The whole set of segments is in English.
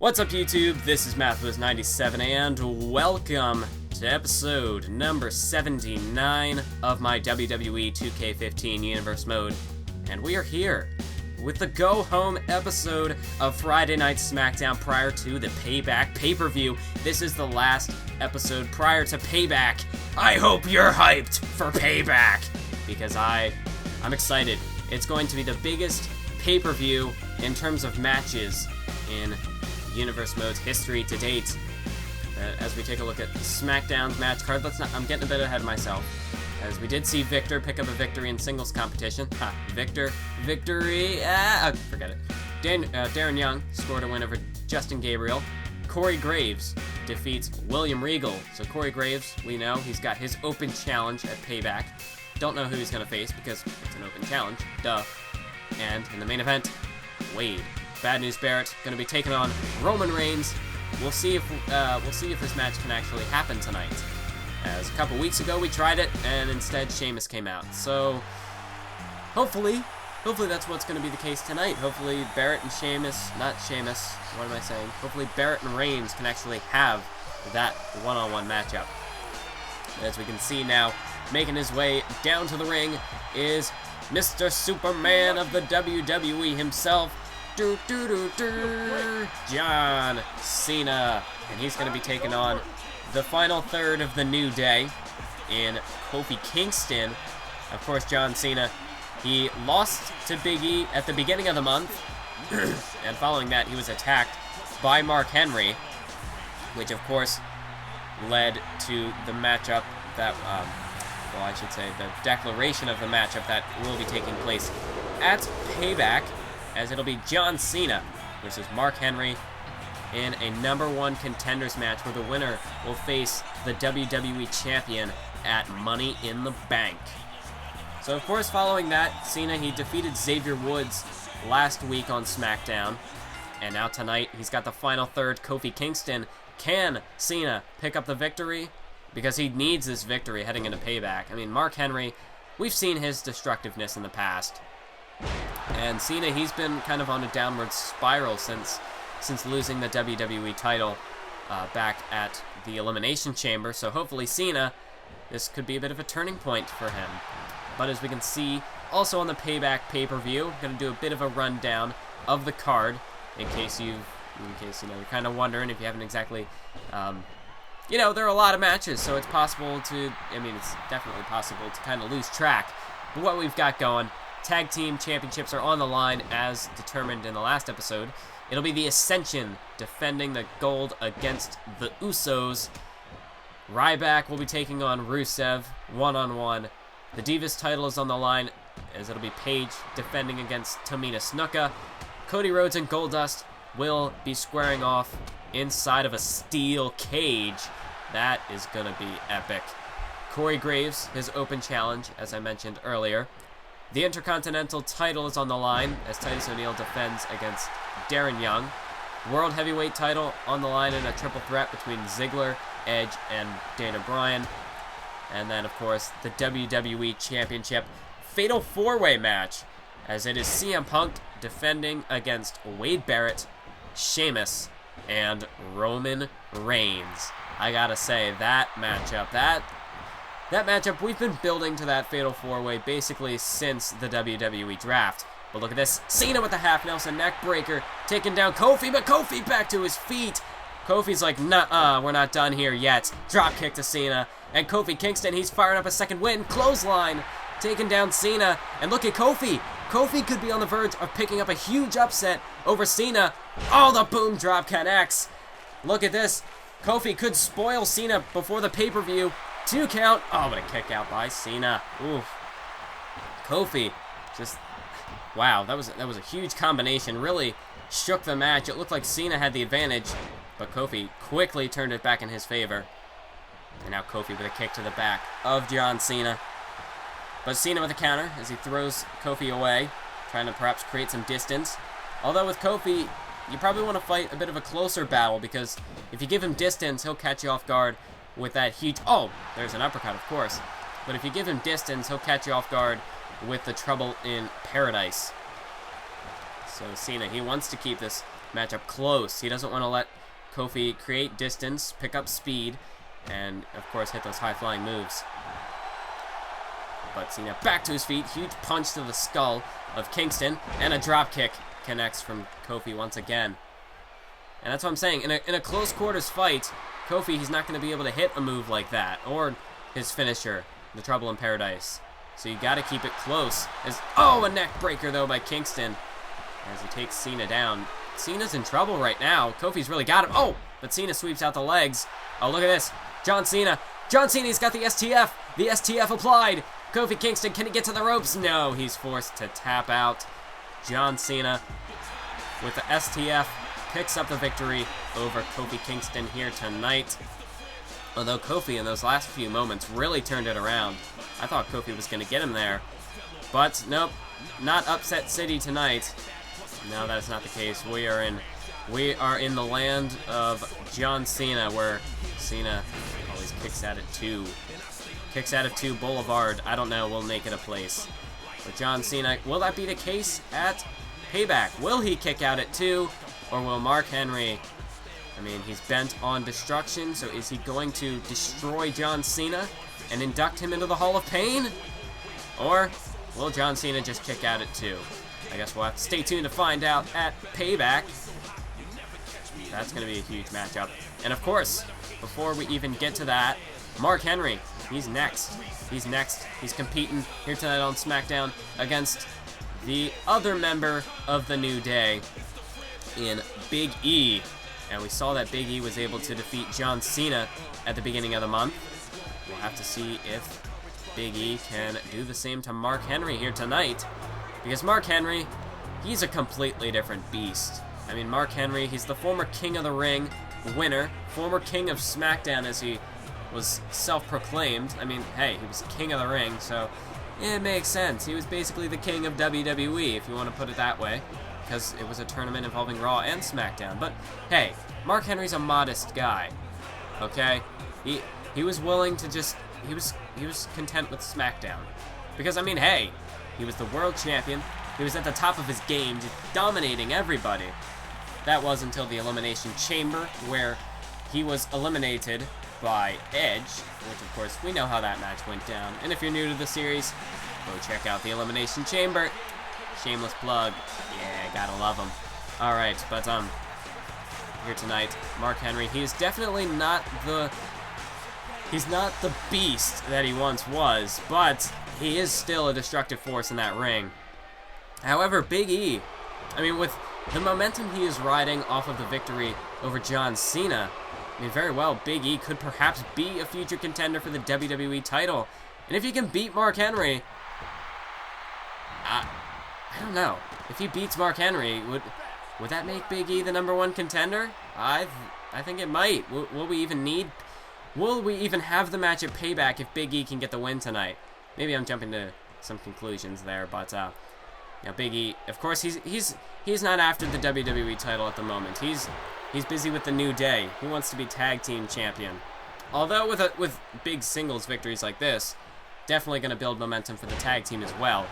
What's up, YouTube? This is MathWiz97, and welcome to episode number 79 of my WWE 2K15 Universe Mode. And we are here with the go-home episode of Friday Night SmackDown prior to the Payback pay-per-view. This is the last episode prior to Payback. I hope you're hyped for Payback, because I'm excited. It's going to be the biggest pay-per-view in terms of matches in Universe Mode's history to date. As we take a look at SmackDown's match card, I'm getting a bit ahead of myself, as we did see Victor pick up a victory in singles competition. Victory, forget it. Darren Young scored a win over Justin Gabriel. Corey Graves defeats William Regal. So Corey Graves, we know, he's got his open challenge at Payback. Don't know who he's going to face because it's an open challenge, duh. And in the main event, Wade. Bad News Barrett going to be taking on Roman Reigns. We'll see if this match can actually happen tonight. As a couple weeks ago we tried it, and instead Sheamus came out. So hopefully that's what's going to be the case tonight. Hopefully Barrett and Hopefully Barrett and Reigns can actually have that one-on-one matchup. As we can see now, making his way down to the ring is Mr. Superman of the WWE himself, John Cena. And he's going to be taking on the final third of the New Day in Kofi Kingston. Of course, John Cena, he lost to Big E at the beginning of the month, and following that he was attacked by Mark Henry, which of course led to the matchup that, the declaration of the matchup that will be taking place at Payback, as it'll be John Cena versus Mark Henry in a #1 contenders match where the winner will face the WWE Champion at Money in the Bank. So of course, following that, Cena, he defeated Xavier Woods last week on SmackDown, and now tonight he's got the final third, Kofi Kingston. Can Cena pick up the victory? Because he needs this victory heading into Payback. I mean, Mark Henry, we've seen his destructiveness in the past. And Cena, he's been kind of on a downward spiral since losing the WWE title back at the Elimination Chamber. So hopefully Cena, this could be a bit of a turning point for him. But as we can see, also on the Payback pay-per-view, I'm going to do a bit of a rundown of the card in case you're kind of wondering if you haven't exactly, there are a lot of matches, so it's definitely possible to kind of lose track. But what we've got going, Tag Team Championships are on the line as determined in the last episode. It'll be the Ascension defending the gold against the Usos. Ryback will be taking on Rusev one-on-one. The Divas title is on the line, as it'll be Paige defending against Tamina Snuka. Cody Rhodes and Goldust will be squaring off inside of a steel cage. That is going to be epic. Corey Graves, his open challenge, as I mentioned earlier. The Intercontinental title is on the line as Titus O'Neil defends against Darren Young. World Heavyweight title on the line in a triple threat between Ziggler, Edge, and Daniel Bryan. And then, of course, the WWE Championship Fatal 4-Way match, as it is CM Punk defending against Wade Barrett, Sheamus, and Roman Reigns. I gotta say, that matchup, we've been building to that Fatal 4-Way basically since the WWE Draft. But look at this. Cena with the half Nelson neck breaker, taking down Kofi, but Kofi back to his feet. Kofi's like, nuh-uh, we're not done here yet. Drop kick to Cena. And Kofi Kingston, he's firing up a second win. Clothesline, taking down Cena. And look at Kofi. Kofi could be on the verge of picking up a huge upset over Cena. Oh, the boom drop connects. Look at this. Kofi could spoil Cena before the pay-per-view. 2 count. Oh, but a kick out by Cena. Oof. Kofi, just, wow, that was a huge combination. Really shook the match. It looked like Cena had the advantage, but Kofi quickly turned it back in his favor. And now Kofi with a kick to the back of John Cena. But Cena with a counter as he throws Kofi away, trying to perhaps create some distance. Although with Kofi, you probably want to fight a bit of a closer battle, because if you give him distance, he'll catch you off guard with that huge... Oh, there's an uppercut, of course. But if you give him distance, he'll catch you off guard with the Trouble in Paradise. So Cena, he wants to keep this matchup close. He doesn't want to let Kofi create distance, pick up speed, and, of course, hit those high-flying moves. But Cena back to his feet. Huge punch to the skull of Kingston. And a drop kick connects from Kofi once again. And that's what I'm saying. In a close quarters fight, Kofi, he's not going to be able to hit a move like that. Or his finisher, the Trouble in Paradise. So you got to keep it close. Oh, a neck breaker, though, by Kingston. As he takes Cena down. Cena's in trouble right now. Kofi's really got him. Oh, but Cena sweeps out the legs. Oh, look at this. John Cena. John Cena's got the STF. The STF applied. Kofi Kingston, can he get to the ropes? No, he's forced to tap out. John Cena, with the STF, picks up the victory over Kofi Kingston here tonight. Although Kofi, in those last few moments, really turned it around. I thought Kofi was going to get him there. But, nope, not Upset City tonight. No, that is not the case. We are in the land of John Cena, where Cena always kicks out at 2. Kicks out of 2 Boulevard. I don't know. We'll make it a place. But John Cena, will that be the case at Payback? Will he kick out at 2? Or will Mark Henry... I mean, he's bent on destruction, so is he going to destroy John Cena and induct him into the Hall of Pain? Or will John Cena just kick out at 2? I guess we'll have to stay tuned to find out at Payback. That's going to be a huge matchup. And of course, before we even get to that, Mark Henry, he's next. He's next. He's competing here tonight on SmackDown against the other member of the New Day in Big E. And we saw that Big E was able to defeat John Cena at the beginning of the month. We'll have to see if Big E can do the same to Mark Henry here tonight. Because Mark Henry, he's a completely different beast. I mean, Mark Henry, he's the former King of the Ring winner, former King of SmackDown as he was self-proclaimed. I mean, hey, he was King of the Ring, so it makes sense. He was basically the King of WWE, if you want to put it that way, because it was a tournament involving Raw and SmackDown. But hey, Mark Henry's a modest guy, okay? He was willing to just he was content with SmackDown, because I mean, hey, he was the world champion. He was at the top of his game, just dominating everybody. That was until the Elimination Chamber, where he was eliminated by Edge, which of course we know how that match went down. And if you're new to the series, go check out the Elimination Chamber. Shameless plug. Yeah, gotta love him. Alright, but here tonight, Mark Henry, he's definitely not the beast that he once was, but he is still a destructive force in that ring. However, Big E, I mean, with the momentum he is riding off of the victory over John Cena, I mean, very well, Big E could perhaps be a future contender for the WWE title. And if he can beat Mark Henry, I don't know. If he beats Mark Henry, would that make Big E the #1 contender? I think it might. Will we even have the match at Payback if Big E can get the win tonight? Maybe I'm jumping to some conclusions there, but now Big E, of course, he's not after the WWE title at the moment. He's busy with the New Day. He wants to be tag team champion. Although with big singles victories like this, definitely going to build momentum for the tag team as well.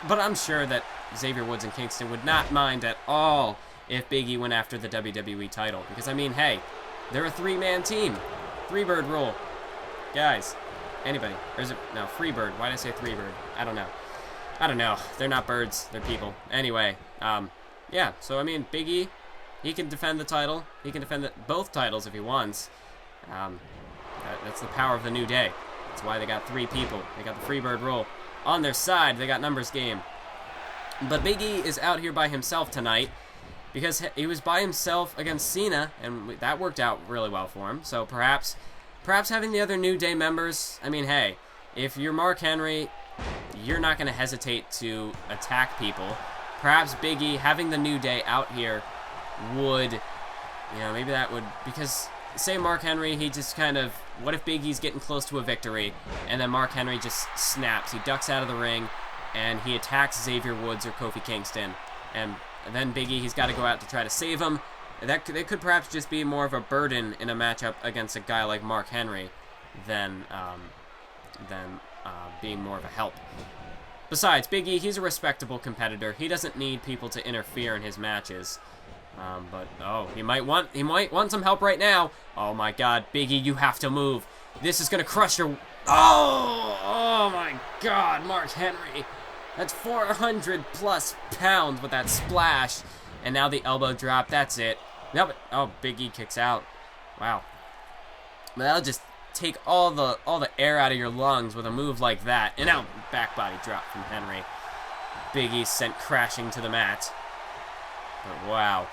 But I'm sure that Xavier Woods and Kingston would not mind at all if Big E went after the WWE title. Because, I mean, hey, they're a 3-man team. 3-bird rule. Guys, anybody. Or is it, no, Freebird. Why did I say 3-bird? I don't know. They're not birds. They're people. Anyway, yeah. So, I mean, Big E, he can defend the title. He can defend both titles if he wants. That's the power of the New Day. That's why they got 3 people. They got the Freebird rule on their side. They got numbers game. But Big E is out here by himself tonight because he was by himself against Cena, and that worked out really well for him. So perhaps having the other New Day members, I mean, hey, if you're Mark Henry, you're not going to hesitate to attack people. Perhaps Big E, having the New Day out here would, maybe that would, because say Mark Henry, he just kind of, what if Big E's getting close to a victory, and then Mark Henry just snaps, he ducks out of the ring, and he attacks Xavier Woods or Kofi Kingston, and then Big E, he's got to go out to try to save him. That could perhaps just be more of a burden in a matchup against a guy like Mark Henry than being more of a help. Besides, Big E, he's a respectable competitor. He doesn't need people to interfere in his matches. But oh, he might want some help right now. Oh my God, Big E, you have to move. This is gonna crush your. Oh my God, Mark Henry. That's 400 plus pounds with that splash, and now the elbow drop. That's it. No, but oh, Big E kicks out. Wow. But that'll just take all the air out of your lungs with a move like that. And now back body drop from Henry. Big E sent crashing to the mat. But wow.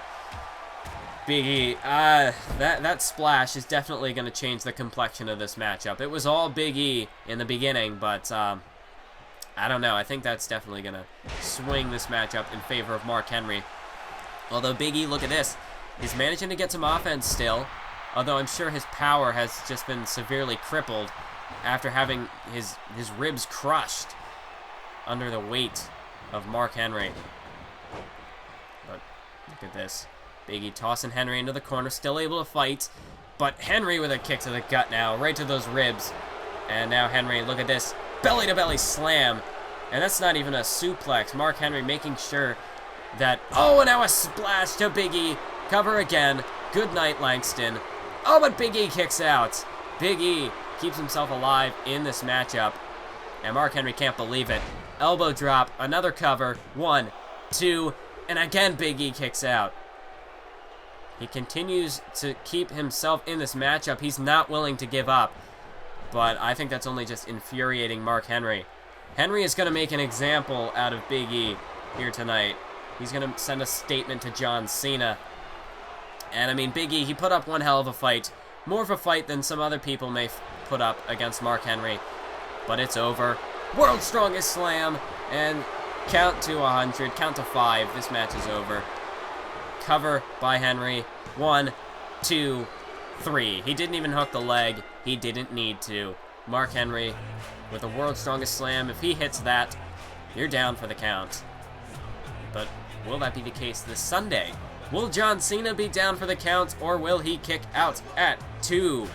Big E, that splash is definitely going to change the complexion of this matchup. It was all Big E in the beginning, but I don't know. I think that's definitely going to swing this matchup in favor of Mark Henry. Although Big E, look at this. He's managing to get some offense still, although I'm sure his power has just been severely crippled after having his ribs crushed under the weight of Mark Henry. But look at this. Big E tossing Henry into the corner, still able to fight, but Henry with a kick to the gut now, right to those ribs. And now Henry, look at this, belly-to-belly slam, and that's not even a suplex. Mark Henry making sure that, oh, and now a splash to Big E, cover again, good night Langston. Oh, but Big E kicks out. Big E keeps himself alive in this matchup, and Mark Henry can't believe it. Elbow drop, another cover, 1, 2, and again Big E kicks out. He continues to keep himself in this matchup. He's not willing to give up. But I think that's only just infuriating Mark Henry. Henry is going to make an example out of Big E here tonight. He's going to send a statement to John Cena. And I mean, Big E, he put up one hell of a fight. More of a fight than some other people may put up against Mark Henry. But it's over. World's Strongest Slam. And count to 100. Count to 5. This match is over. Cover by Henry. 1, 2, 3. He didn't even hook the leg. He didn't need to. Mark Henry with the World's Strongest Slam. If he hits that, you're down for the count. But will that be the case this Sunday? Will John Cena be down for the count, or will he kick out at 2?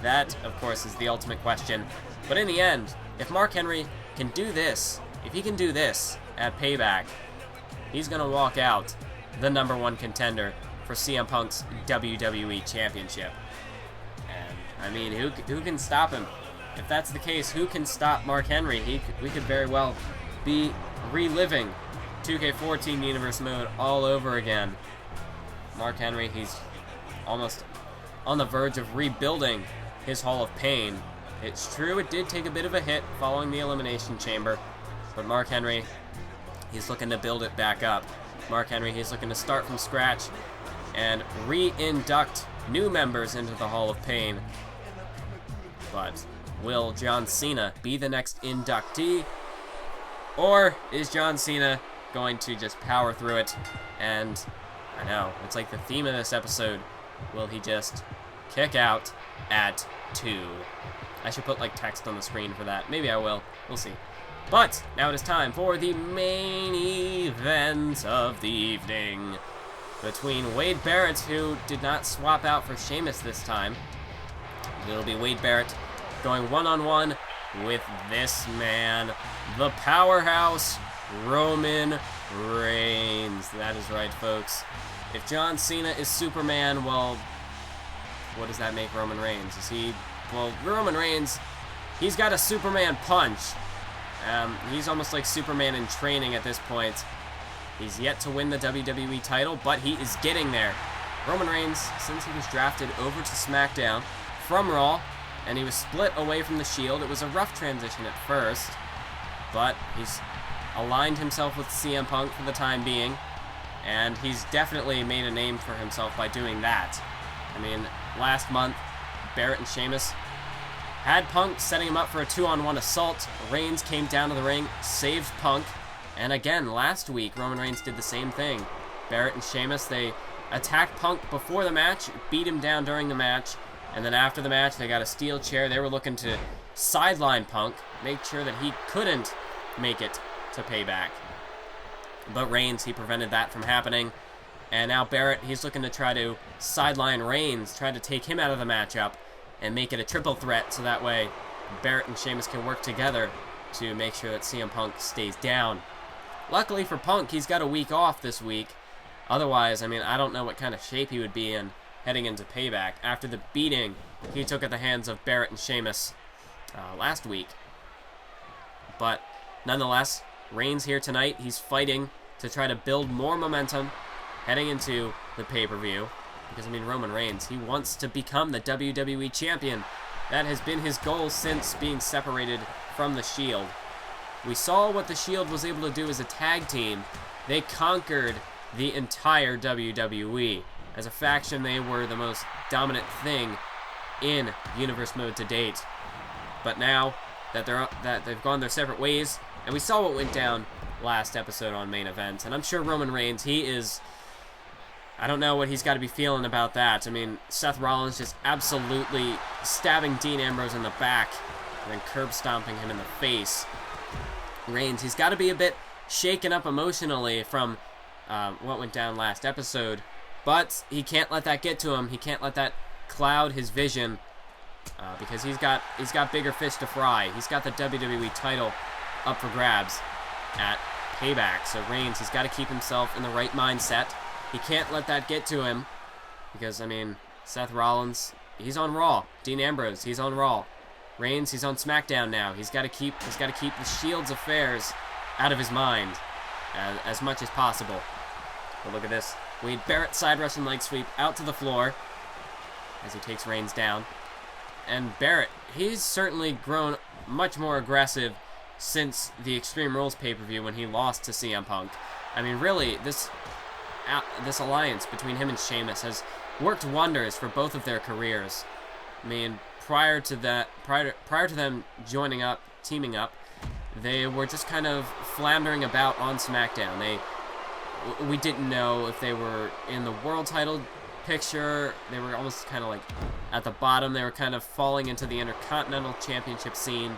That, of course, is the ultimate question. But in the end, if Mark Henry can do this, if he can do this at Payback, he's going to walk out the #1 contender for CM Punk's WWE Championship. And, I mean, who can stop him? If that's the case, who can stop Mark Henry? We could very well be reliving 2K14 Universe Mode all over again. Mark Henry, he's almost on the verge of rebuilding his Hall of Pain. It's true, it did take a bit of a hit following the Elimination Chamber, but Mark Henry, he's looking to build it back up. Mark Henry, he's looking to start from scratch and re-induct new members into the Hall of Pain. But will John Cena be the next inductee? Or is John Cena going to just power through it? And I know, it's like the theme of this episode. Will he just kick out at 2? I should put like text on the screen for that. Maybe I will. We'll see. But now it is time for the main event of the evening between Wade Barrett, who did not swap out for Sheamus this time. It'll be Wade Barrett going one-on-one with this man, the powerhouse Roman Reigns. That is right, folks. If John Cena is Superman, well, what does that make Roman Reigns? Is he... Well, Roman Reigns, he's got a Superman punch. He's almost like Superman in training at this point. He's yet to win the WWE title, but he is getting there. Roman Reigns, since he was drafted over to SmackDown from Raw, and he was split away from the Shield, it was a rough transition at first, but he's aligned himself with CM Punk for the time being, and he's definitely made a name for himself by doing that. I mean, last month, Barrett and Sheamus had Punk setting him up for a 2-on-1 assault. Reigns came down to the ring, saved Punk, and again, last week, Roman Reigns did the same thing. Barrett and Sheamus, they attacked Punk before the match, beat him down during the match, and then after the match, they got a steel chair. They were looking to sideline Punk, make sure that he couldn't make it to Payback. But Reigns, he prevented that from happening. And now Barrett, he's looking to try to sideline Reigns, try to take him out of the matchup and make it a triple threat, so that way Barrett and Sheamus can work together to make sure that CM Punk stays down. Luckily for Punk, he's got a week off this week, Otherwise, I mean, I don't know what kind of shape he would be in heading into Payback after the beating he took at the hands of Barrett and Sheamus last week. But nonetheless, Reigns here tonight. He's fighting to try to build more momentum heading into the pay-per-view. Because, I mean, Roman Reigns, he wants to become the WWE Champion. That has been his goal since being separated from the Shield. We saw what the Shield was able to do as a tag team. They conquered the entire WWE. As a faction, they were the most dominant thing in Universe Mode to date. But now that they've gone their separate ways, and we saw what went down last episode on Main Event, and I'm sure Roman Reigns, he is... I don't know what he's got to be feeling about that. I mean, Seth Rollins just absolutely stabbing Dean Ambrose in the back and then curb stomping him in the face. Reigns, he's got to be a bit shaken up emotionally from what went down last episode, but he can't let that get to him. He can't let that cloud his vision because he's got bigger fish to fry. He's got the WWE title up for grabs at Payback. So Reigns, he's got to keep himself in the right mindset. He can't let that get to him because, I mean, Seth Rollins, he's on Raw. Dean Ambrose, he's on Raw. Reigns, he's on SmackDown now. He's got to keep the Shield's affairs out of his mind as much as possible. But look at this. Wade Barrett side Russian leg sweep out to the floor as he takes Reigns down. And Barrett, he's certainly grown much more aggressive since the Extreme Rules pay-per-view when he lost to CM Punk. I mean, really, this alliance between him and Sheamus has worked wonders for both of their careers. I mean, prior to them teaming up, they were just kind of floundering about on SmackDown. We didn't know if they were in the world title picture. They were almost kind of like at the bottom. They were kind of falling into the Intercontinental Championship scene.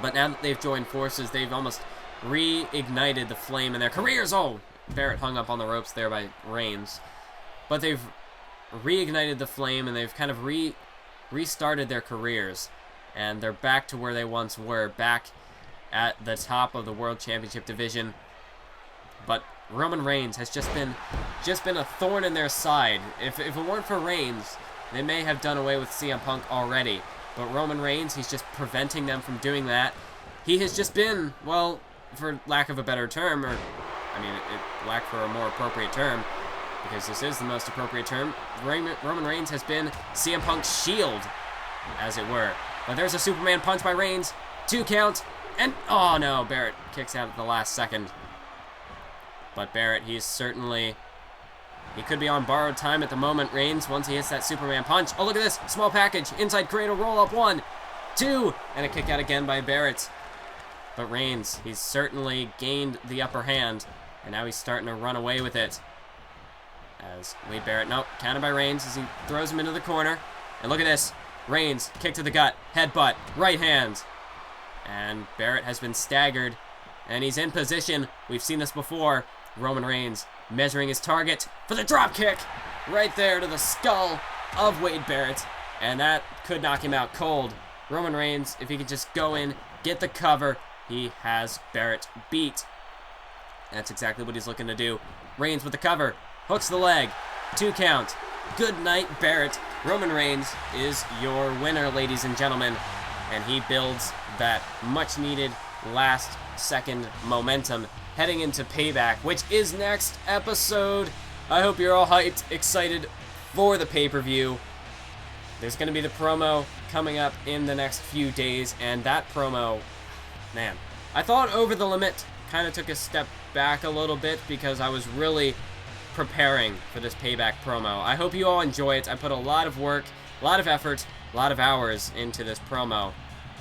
But now that they've joined forces, they've almost reignited the flame in their careers. Oh, Barrett hung up on the ropes there by Reigns. But they've reignited the flame and they've kind of restarted their careers. And they're back to where they once were, back at the top of the World Championship division. But Roman Reigns has just been a thorn in their side. If it weren't for Reigns, they may have done away with CM Punk already. But Roman Reigns, he's just preventing them from doing that. He has just been, well, for lack of a better term, or I mean, lack for a more appropriate term, because this is the most appropriate term, Roman Reigns has been CM Punk's shield, as it were. But there's a Superman punch by Reigns, 2 count, and oh no, Barrett kicks out at the last second. But Barrett, he could be on borrowed time at the moment, Reigns, once he hits that Superman punch. Oh, look at this, small package, inside cradle, roll up, 1, 2, and a kick out again by Barrett. But Reigns, he's certainly gained the upper hand, and now he's starting to run away with it. As Wade Barrett, nope, counted by Reigns as he throws him into the corner. And look at this, Reigns, kick to the gut, headbutt, right hand. And Barrett has been staggered, and he's in position. We've seen this before. Roman Reigns measuring his target for the drop kick right there to the skull of Wade Barrett, and that could knock him out cold. Roman Reigns, if he could just go in, get the cover, he has Barrett beat. That's exactly what he's looking to do. Reigns with the cover, hooks the leg, 2 count. Good night, Barrett. Roman Reigns is your winner, ladies and gentlemen, and he builds that much-needed last-second momentum heading into Payback, which is next episode. I hope you're all hyped, excited for the pay-per-view. There's going to be the promo coming up in the next few days, and that promo, man, I thought Over the Limit kind of took a step back a little bit because I was really preparing for this Payback promo. I hope you all enjoy it. I put a lot of work, a lot of effort, a lot of hours into this promo,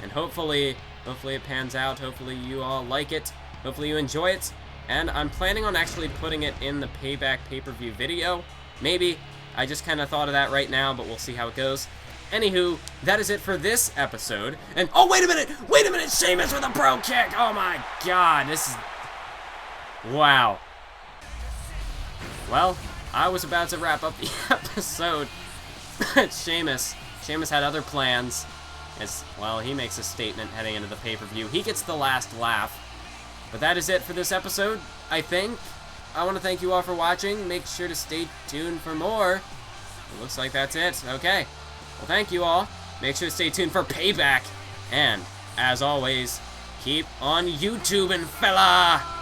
and hopefully it pans out. Hopefully you all like it. Hopefully you enjoy it, and I'm planning on actually putting it in the Payback pay-per-view video. Maybe. I just kind of thought of that right now, but we'll see how it goes. Anywho, that is it for this episode. And, oh, wait a minute! Wait a minute! Sheamus with a bro kick! Oh my god, this is... wow. Well, I was about to wrap up the episode. Sheamus had other plans. Well, he makes a statement heading into the pay-per-view. He gets the last laugh. But that is it for this episode, I think. I want to thank you all for watching. Make sure to stay tuned for more. It looks like that's it. Okay. Well, thank you all. Make sure to stay tuned for Payback. And, as always, keep on YouTubing, fella!